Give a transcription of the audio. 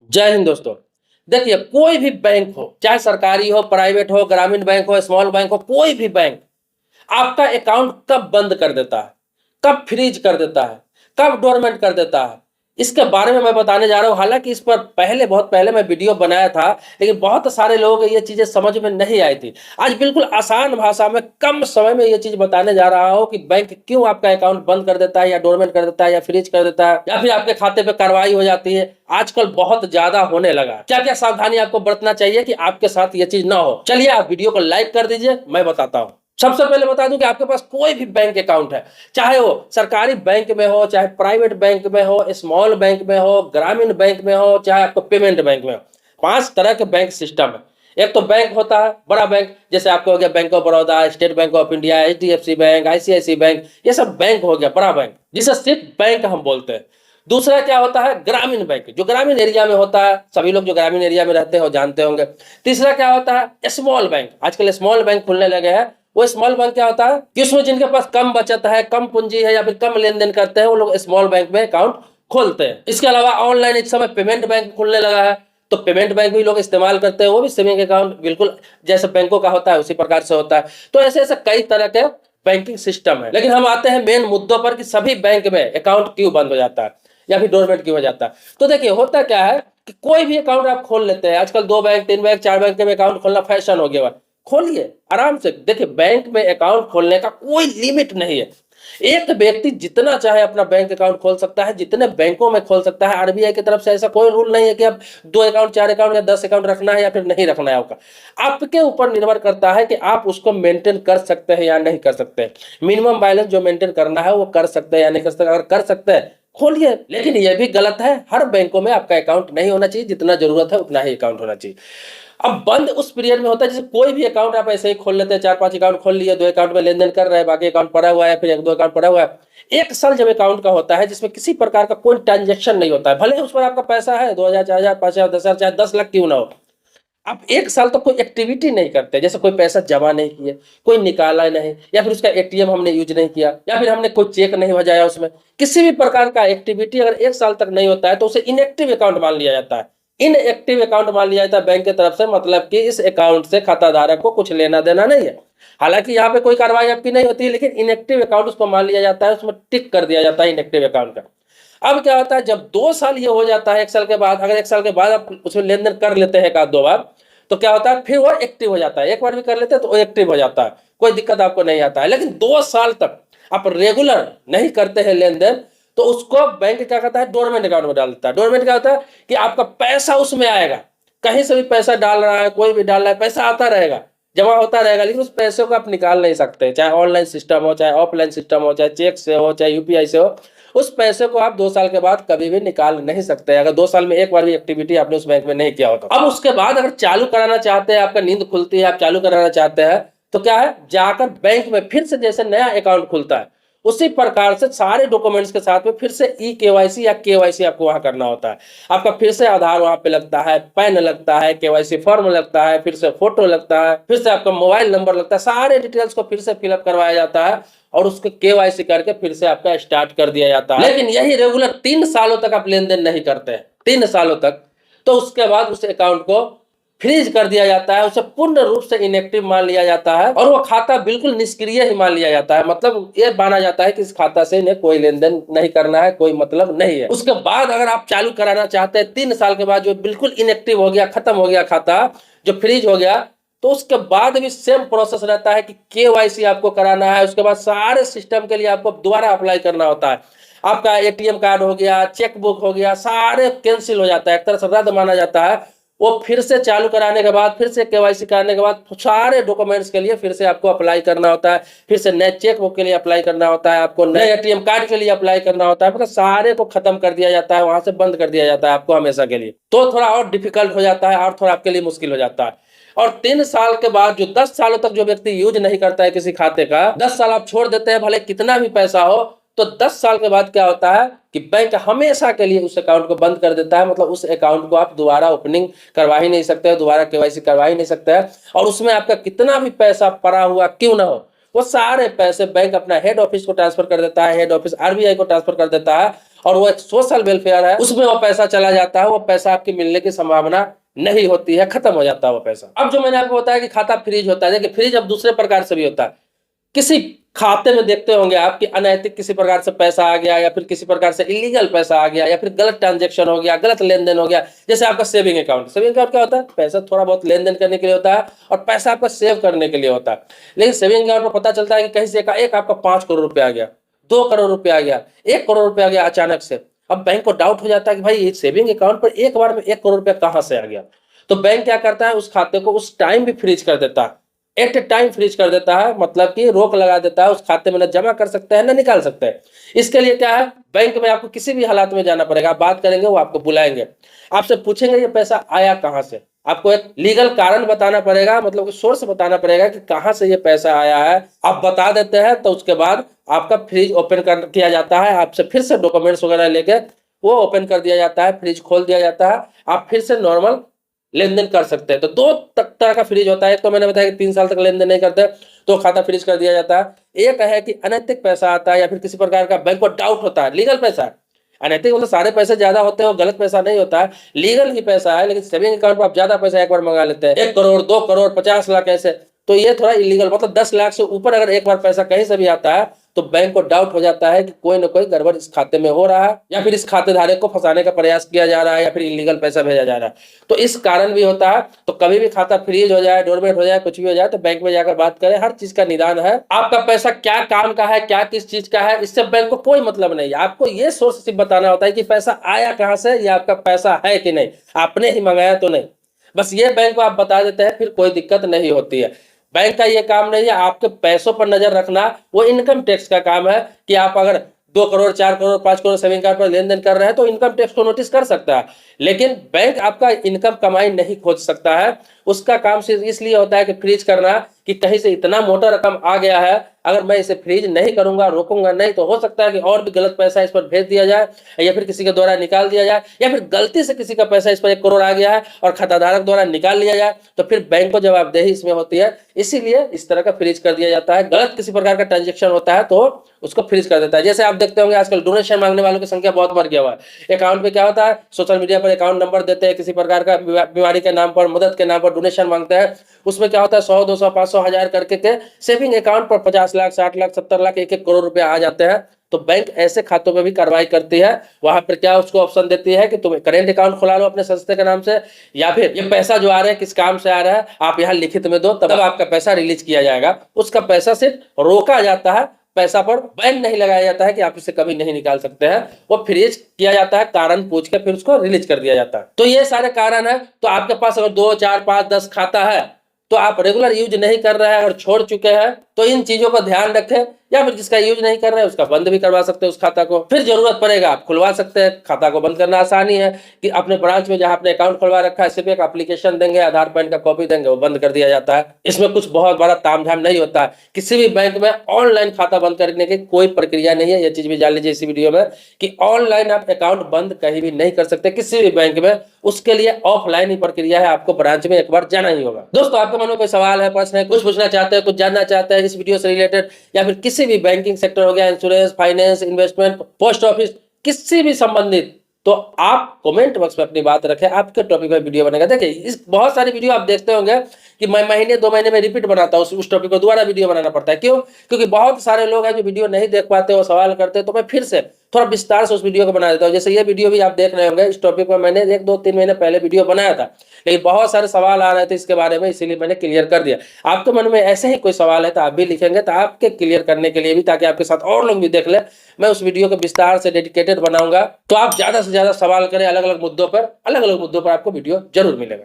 जय हिंद दोस्तों। देखिए, कोई भी बैंक हो, चाहे सरकारी हो, प्राइवेट हो, ग्रामीण बैंक हो, स्मॉल बैंक हो, कोई भी बैंक आपका अकाउंट कब बंद कर देता है, कब फ्रीज कर देता है, कब डोरमेंट कर देता है, इसके बारे में मैं बताने जा रहा हूं। हालांकि इस पर पहले बहुत पहले मैं वीडियो बनाया था, लेकिन बहुत सारे लोगों को ये चीजें समझ में नहीं आई थी। आज बिल्कुल आसान भाषा में कम समय में ये चीज बताने जा रहा हूं कि बैंक क्यों आपका अकाउंट बंद कर देता है, या डोरमेंट कर देता है, या फ्रीज कर देता है, या फिर आपके खाते पे कार्रवाई हो जाती है। आजकल बहुत ज्यादा होने लगा। क्या क्या सावधानी आपको बरतना चाहिए कि आपके साथ ये चीज ना हो। चलिए, आप वीडियो को लाइक कर दीजिए, मैं बताता हूं। सबसे पहले बता दूं कि आपके पास कोई भी बैंक अकाउंट है, चाहे वो सरकारी बैंक में हो, चाहे प्राइवेट बैंक में हो, स्मॉल बैंक में हो, ग्रामीण बैंक में हो, चाहे आपको पेमेंट बैंक में हो। 5 तरह के बैंक सिस्टम है। एक तो बैंक होता है बड़ा बैंक, जैसे आपको हो गया bank of Baroda, state bank of India, HDFC bank, ICICI bank, ये सब बैंक हो गया बड़ा बैंक, जिसे सिर्फ बैंक हम बोलते हैं। दूसरा क्या होता है, ग्रामीण बैंक, जो ग्रामीण एरिया में होता है। सभी लोग जो ग्रामीण एरिया में रहते हो जानते होंगे। तीसरा क्या होता है, स्मॉल बैंक। आजकल स्मॉल बैंक खुलने लगे हैं। वो स्मॉल बैंक क्या होता है कि उसमें जिनके पास कम बचत है, कम पूंजी है, या फिर कम लेन देन करते हैं, वो लोग स्मॉल बैंक में अकाउंट खोलते हैं। इसके अलावा ऑनलाइन इस समय पेमेंट बैंक खुलने लगा है, तो पेमेंट बैंक भी लोग इस्तेमाल करते हैं। वो भी सेविंग अकाउंट बिल्कुल जैसे बैंकों का होता है उसी प्रकार से होता है। तो ऐसे ऐसे कई तरह के बैंकिंग सिस्टम है। लेकिन हम आते हैं मेन मुद्दों पर कि सभी बैंक में अकाउंट क्यों बंद हो जाता है, या फिर डोरमेंट क्यों हो जाता है। तो देखिए, होता क्या है कि कोई भी अकाउंट आप खोल लेते हैं। आजकल 2 बैंक, 3 बैंक, 4 बैंक में अकाउंट खोलना फैशन हो गया। खोलिए आराम से। देखिए, बैंक में अकाउंट खोलने का कोई लिमिट नहीं है। एक व्यक्ति जितना चाहे अपना बैंक अकाउंट खोल सकता है, जितने बैंकों में खोल सकता है। आरबीआई की तरफ से ऐसा कोई रूल नहीं है कि अब 2 अकाउंट, 4 अकाउंट या 10 अकाउंट रखना है या फिर नहीं रखना है। आपका आपके ऊपर निर्भर करता है कि आप उसको मेंटेन कर सकते हैं या नहीं कर सकते हैं। मिनिमम बैलेंस जो मेंटेन करना है वो कर सकते हैं या नहीं कर सकते। अगर कर सकते हैं खोलिए, लेकिन यह भी गलत है, हर बैंकों में आपका अकाउंट नहीं होना चाहिए। जितना जरूरत है उतना ही अकाउंट होना चाहिए। अब बंद उस पीरियड में होता है जैसे कोई भी अकाउंट आप ऐसे ही खोल लेते हैं। 4-5 अकाउंट खोल लिए, 2 अकाउंट में लेन देन कर रहे हैं, बाकी अकाउंट पड़ा हुआ है, फिर 1-2 अकाउंट पड़ा हुआ है। 1 साल जब अकाउंट का होता है जिसमें किसी प्रकार का कोई ट्रांजेक्शन नहीं होता है, भले उस पर आपका पैसा है 2,000, 4,000, 5,000, 10,000, चाहे 10 लाख क्यों ना हो, आप 1 साल तक कोई एक्टिविटी नहीं करते। जैसे कोई पैसा जमा नहीं किया, कोई निकाला नहीं, या फिर उसका ATM हमने यूज नहीं किया, या फिर हमने कोई चेक नहीं बजाया, उसमें किसी भी प्रकार का एक्टिविटी अगर 1 साल तक नहीं होता है तो उसे इनएक्टिव अकाउंट मान लिया जाता है। इनएक्टिव अकाउंट मान लिया जाता है बैंक की तरफ से, मतलब कि इस अकाउंट से खाताधारक को कुछ लेना देना नहीं है। हालांकि यहाँ पे कोई कार्रवाई आपकी नहीं होती है, लेकिन इनएक्टिव अकाउंट उसको मान लिया जाता है, उसमें टिक कर दिया जाता है इनएक्टिव अकाउंट का। अब क्या होता है, जब 2 साल ये हो जाता है, 1 साल के बाद, अगर 1 साल के बाद आप उसमें लेन देन कर लेते हैं 1-2 बार, तो क्या होता है, फिर वो एक्टिव हो जाता है। एक बार भी कर लेते हैं तो वो एक्टिव हो जाता है, कोई दिक्कत आपको नहीं आता है। लेकिन 2 साल तक आप रेगुलर नहीं करते हैं लेन देन, तो उसको बैंक क्या करता है, डोरमेंट अकाउंट में डाल देता है। डोरमेंट क्या होता है कि आपका पैसा उसमें आएगा, कहीं से भी पैसा डाल रहा है, कोई भी डाल रहा है, पैसा आता रहेगा, जमा होता रहेगा, लेकिन उस पैसे को आप निकाल नहीं सकते। चाहे ऑनलाइन सिस्टम हो, चाहे ऑफलाइन सिस्टम हो, चाहे चेक से हो, चाहे UPI से हो, उस पैसे को आप 2 साल के बाद कभी भी निकाल नहीं सकते, अगर 2 साल में एक बार भी एक्टिविटी आपने उस बैंक में नहीं किया हो तो। अब उसके बाद अगर चालू कराना चाहते हैं, आपका नींद खुलती है, आप चालू कराना चाहते हैं, तो क्या है, जाकर बैंक में फिर से जैसे नया अकाउंट खुलता है उसी प्रकार से सारे डॉक्यूमेंट्स के साथ में फिर से KYC या KYC आपको वहां करना होता है। आपका फिर से आधार वहां पे लगता है, पैन लगता है, KYC फॉर्म लगता है, फिर से फोटो लगता है, फिर से आपका मोबाइल नंबर लगता है। सारे डिटेल्स को फिर से फिलअप करवाया जाता है और उसको KYC करके फिर से आपका स्टार्ट कर दिया जाता है। लेकिन यही रेगुलर 3 सालों तक आप लेन देन नहीं करते हैं, 3 सालों तक, तो उसके बाद उस अकाउंट को फ्रीज कर दिया जाता है, उसे पूर्ण रूप से इनएक्टिव मान लिया जाता है और वो खाता बिल्कुल निष्क्रिय ही मान लिया जाता है। मतलब ये माना जाता है कि इस खाता से इन्हें कोई लेन देन नहीं करना है, कोई मतलब नहीं है। उसके बाद अगर आप चालू कराना चाहते हैं 3 साल के बाद, जो बिल्कुल इनएक्टिव हो गया, खत्म हो गया खाता, जो फ्रीज हो गया, तो उसके बाद भी सेम प्रोसेस रहता है कि KYC आपको कराना है। उसके बाद सारे सिस्टम के लिए आपको दोबारा अप्लाई करना होता है। आपका ATM कार्ड हो गया, चेकबुक हो गया, सारे कैंसिल हो जाता है, एक तरह से रद्द माना जाता है। वो फिर से चालू कराने के बाद, फिर से KYC कराने के बाद, सारे डॉक्यूमेंट्स के लिए फिर से आपको अप्लाई करना होता है, फिर से नए चेकबुक के लिए अप्लाई करना होता है, आपको नए ATM कार्ड के लिए अप्लाई करना होता है। मतलब सारे को खत्म कर दिया जाता है, वहां से बंद कर दिया जाता है आपको हमेशा के लिए। तो थोड़ा और डिफिकल्ट हो जाता है और थोड़ा आपके लिए मुश्किल हो जाता है। और 3 साल के बाद जो 10 सालों तक जो व्यक्ति यूज नहीं करता है किसी खाते का, 10 साल आप छोड़ देते हैं, भले कितना भी पैसा हो, तो 10 साल के बाद क्या होता है कि बैंक हमेशा के लिए उस अकाउंट को बंद कर देता है। मतलब उस अकाउंट को आप दोबारा ओपनिंग करवा ही नहीं सकते, दोबारा KYC करवा ही नहीं सकते हैं। और उसमें आपका कितना भी पैसा पड़ा हुआ क्यों ना हो, वो सारे पैसे बैंक अपना हेड ऑफिस को ट्रांसफर कर देता है, हेड ऑफिस RBI को ट्रांसफर कर देता है, और वो एक सोशल वेलफेयर है, उसमें वो पैसा चला जाता है, वो पैसा आपकी मिलने की संभावना नहीं होती है, खत्म हो जाता है वो पैसा। अब जो मैंने आपको बताया कि खाता फ्रीज होता है, देखिए फ्रीज अब दूसरे प्रकार से भी होता है। किसी खाते में देखते होंगे आप कि अनैतिक किसी प्रकार से पैसा आ गया, या फिर किसी प्रकार से इलीगल पैसा आ गया, या फिर गलत ट्रांजैक्शन हो गया, गलत लेन देन हो गया। जैसे आपका सेविंग अकाउंट क्या होता है? पैसा थोड़ा बहुत लेन देन करने के लिए होता है और पैसा आपका सेव करने के लिए होता है। लेकिन सेविंग अकाउंट में पता चलता है कि कहीं से एक आपका 5 करोड़ रुपया आ गया, 2 करोड़ रुपया आ गया, 1 करोड़ रुपया आ गया अचानक से। अब बैंक को डाउट हो जाता है कि भाई ये सेविंग अकाउंट पर एक बार में 1 करोड़ रुपया कहां से आ गया। तो बैंक क्या करता है, उस खाते को उस टाइम भी फ्रीज कर देता है, एट ए टाइम फ्रीज कर देता है, मतलब कि रोक लगा देता है, उस खाते में न जमा कर सकते हैं न निकाल सकते हैं। इसके लिए क्या है, बैंक में आपको किसी भी हालात में जाना पड़ेगा, आप बात करेंगे, वो आपको बुलाएंगे, आपसे पूछेंगे ये पैसा आया कहां से। आपको एक लीगल कारण बताना पड़ेगा, मतलब कि सोर्स बताना पड़ेगा कि कहां से ये पैसा आया है। आप बता देते हैं तो उसके बाद आपका फ्रिज ओपन कर दिया जाता है, आपसे फिर से डॉक्यूमेंट्स वगैरह लेके वो ओपन कर दिया जाता है, फ्रिज खोल दिया जाता है, आप फिर से नॉर्मल लेन देन कर सकते हैं। तो दो तरह का फ्रीज होता है, एक तो मैंने बताया कि 3 साल तक लेन देन नहीं करते तो खाता फ्रीज कर दिया जाता है। एक है कि अनैतिक पैसा आता है या फिर किसी प्रकार का बैंक को डाउट होता है, लीगल पैसा है। अनैतिक मतलब सारे पैसे ज्यादा होते हैं और गलत पैसा नहीं होता है, लीगल ही पैसा है। लेकिन सेविंग अकाउंट में आप ज्यादा पैसा एक बार मंगा लेते हैं, 1 करोड़ 2 करोड़ 50 लाख ऐसे, तो ये थोड़ा इलीगल, मतलब 10 लाख से ऊपर अगर एक बार पैसा कहीं से भी आता है तो बैंक को डाउट हो जाता है कि कोई ना कोई गड़बड़ इस खाते में हो रहा है, या फिर इस खाते धारक को फंसाने का प्रयास किया जा रहा है, या फिर इलीगल पैसा भेजा जा रहा है। तो इस कारण भी होता है। तो कभी भी खाता फ्रीज हो जाए, डोरमेट हो जाए, कुछ भी हो जाए, तो बैंक में जाकर बात करें, हर चीज का निदान है। आपका पैसा क्या काम का है, क्या किस चीज का है, इससे बैंक को कोई मतलब नहीं है। आपको ये सोर्स सिर्फ बताना होता है कि पैसा आया कहां से, या आपका पैसा है कि नहीं, आपने ही मंगाया तो नहीं, बस ये बैंक को आप बता देते हैं, फिर कोई दिक्कत नहीं होती है। बैंक का ये काम नहीं है आपके पैसों पर नजर रखना, वो इनकम टैक्स का काम है कि आप अगर 2 करोड़ 4 करोड़ 5 करोड़ सेविंग कार्ड पर लेन देन कर रहे हैं तो इनकम टैक्स को नोटिस कर सकता है। लेकिन बैंक आपका इनकम कमाई नहीं खोज सकता है, उसका काम सिर्फ इसलिए होता है कि फ्रीज करना, कि कहीं से इतना मोटा रकम आ गया है, अगर मैं इसे फ्रीज नहीं करूंगा, रोकूंगा नहीं, तो हो सकता है कि और भी गलत पैसा इस पर भेज दिया जाए, या फिर किसी के द्वारा निकाल दिया जाए, या फिर गलती से किसी का पैसा इस पर 1 करोड़ आ गया है और खाताधारक द्वारा निकाल लिया जाए, तो फिर बैंक को जवाबदेही इसमें होती है। इसीलिए इस तरह का फ्रीज कर दिया जाता है। गलत किसी प्रकार का ट्रांजेक्शन होता है तो उसको फ्रीज कर देता है। जैसे आप देखते होंगे आजकल डोनेशन मांगने वालों की संख्या बहुत बढ़ गया हुआ है। अकाउंट पे क्या होता है, सोशल मीडिया पर अकाउंट नंबर देते हैं, किसी प्रकार का बीमारी के नाम पर, मदद के नाम पर डोनेशन मांगते हैं। उसमें क्या होता है, 100 200 500 1000 करके के सेविंग अकाउंट पर 50 लाख 60 लाख 70 लाख 1 करोड़ रुपए आ जाते हैं। तो बैंक ऐसे खातों में भी कार्रवाई करती है। वहां पर क्या उसको ऑप्शन देती है कि तुम करेंट अकाउंट खुला लो अपने संस्था के नाम से, या फिर ये पैसा जो आ रहा है किस काम से आ रहा है आप यहाँ लिखित में दो, तब आपका पैसा रिलीज किया जाएगा। उसका पैसा सिर्फ रोका जाता है, पैसा पर बैन नहीं लगाया जाता है कि आप इसे कभी नहीं निकाल सकते हैं। वो फ्रीज किया जाता है, कारण पूछ के फिर उसको रिलीज कर दिया जाता है। तो ये सारे कारण है। तो आपके पास अगर 2 4 5 10 खाता है तो आप रेगुलर यूज नहीं कर रहे हैं और छोड़ चुके हैं, तो इन चीजों का ध्यान रखें। या फिर जिसका यूज नहीं कर रहे हैं उसका बंद भी करवा सकते हैं उस खाता को, फिर जरूरत पड़ेगा आप खुलवा सकते हैं। खाता को बंद करना आसानी है कि अपने ब्रांच में जहां आपने अकाउंट खुलवा रखा है सिर्फ एक एप्लीकेशन देंगे, आधार पैन का कॉपी देंगे, वो बंद कर दिया जाता है। इसमें कुछ बहुत बड़ा तामझाम नहीं होता है। किसी भी बैंक में ऑनलाइन खाता बंद करने की कोई प्रक्रिया नहीं है, ये चीज भी जान लीजिए इसी वीडियो में, कि ऑनलाइन आप अकाउंट बंद कहीं भी नहीं कर सकते किसी भी बैंक में। उसके लिए ऑफलाइन ही प्रक्रिया है, आपको ब्रांच में एक बार जाना ही होगा। दोस्तों आपके मन में कोई सवाल है, प्रश्न है, कुछ पूछना चाहते हैं, कुछ जानना चाहते हैं इस वीडियो से रिलेटेड, या फिर किसी भी बैंकिंग सेक्टर हो गया, insurance, finance, investment, post office, किसी भी संबंधित, तो आप कमेंट बॉक्स में अपनी बात रखें, आपके टॉपिक पर वीडियो बनेगा। देखिए इस बहुत सारी वीडियो आप देखते होंगे कि मैं महीने 2 महीने में रिपीट बनाता हूँ, उस टॉपिक को दोबारा वीडियो बनाना पड़ता है। क्यों? क्योंकि बहुत सारे लोग हैं जो वीडियो नहीं देख पाते, वो सवाल करते हैं, तो मैं फिर से थोड़ा विस्तार से उस वीडियो को बना देता हूँ। जैसे ये वीडियो भी आप देख रहे होंगे, इस टॉपिक पर मैंने 1 2 3 महीने पहले वीडियो बनाया था, लेकिन बहुत सारे सवाल आ रहे थे इसके बारे में, इसीलिए मैंने क्लियर कर दिया। आपके मन में ऐसे ही कोई सवाल है तो आप भी लिखेंगे, तो आपके क्लियर करने के लिए भी, ताकि आपके साथ और लोग भी देख ले, मैं उस वीडियो को विस्तार से डेडिकेटेड बनाऊंगा। तो आप ज्यादा से ज्यादा सवाल करें, अलग अलग मुद्दों पर आपको वीडियो जरूर मिलेगा।